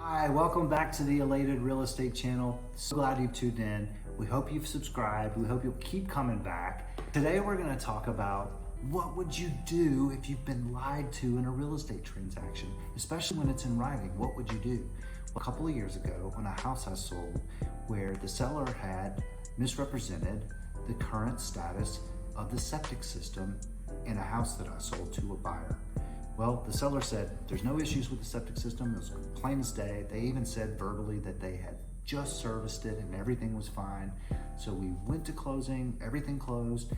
Hi, welcome back to the Elated Real Estate channel. So glad you tuned in. We hope you've subscribed. We hope you'll keep coming back. Today we're going to talk about what would you do if you've been lied to in a real estate transaction, especially when it's in writing. What would you do? A couple of years ago, on a house I sold where the seller had misrepresented the current status of the septic system in a house that I sold to a buyer. Well, the seller said there's no issues with the septic system. It was plain as day. They even said verbally that they had just serviced it and everything was fine. So we went to closing, everything closed.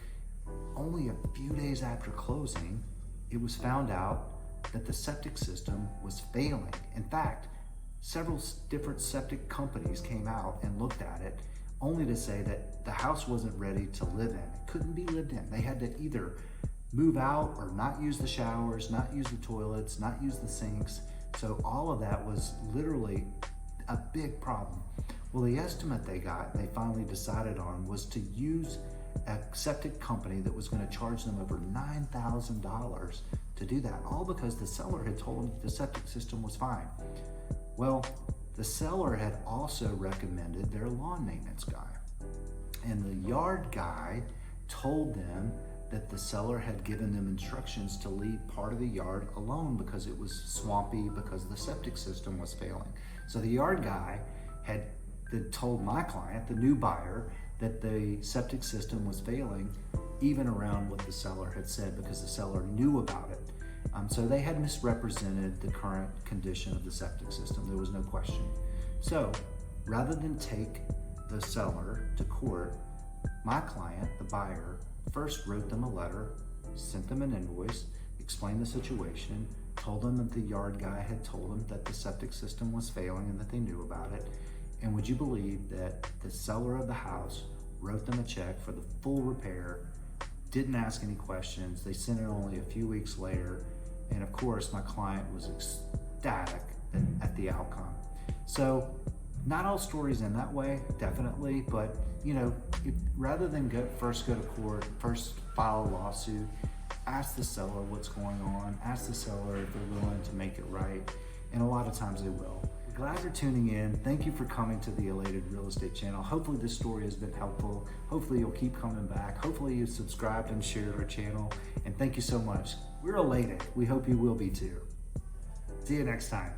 Only a few days after closing, it was found out that the septic system was failing. In fact, several different septic companies came out and looked at it only to say that the house wasn't ready to live in. It couldn't be lived in. They had to either move out or not use the showers, not use the toilets, not use the sinks. So all of that was literally a big problem. Well, the estimate they finally decided on was to use a septic company that was going to charge them over $9,000 to do that, all because the seller had told them the septic system was fine. Well, the seller had also recommended their lawn maintenance guy, and the yard guy told them that the seller had given them instructions to leave part of the yard alone because it was swampy, because the septic system was failing. So the yard guy had told my client, the new buyer, that the septic system was failing even around what the seller had said, because the seller knew about it. So they had misrepresented the current condition of the septic system. There was no question. So rather than take the seller to court, my client, the buyer, first wrote them a letter, sent them an invoice, explained the situation, told them that the yard guy had told them that the septic system was failing and that they knew about it. And would you believe that the seller of the house wrote them a check for the full repair, didn't ask any questions. They sent it only a few weeks later. And of course, my client was ecstatic at the outcome. So not all stories end that way, definitely, but rather than first go to court, first file a lawsuit, ask the seller what's going on, ask the seller if they're willing to make it right, and a lot of times they will. Glad you're tuning in. Thank you for coming to the Elated Real Estate channel. Hopefully this story has been helpful. Hopefully you'll keep coming back. Hopefully you subscribed and shared our channel, and thank you so much. We're elated. We hope you will be too. See you next time.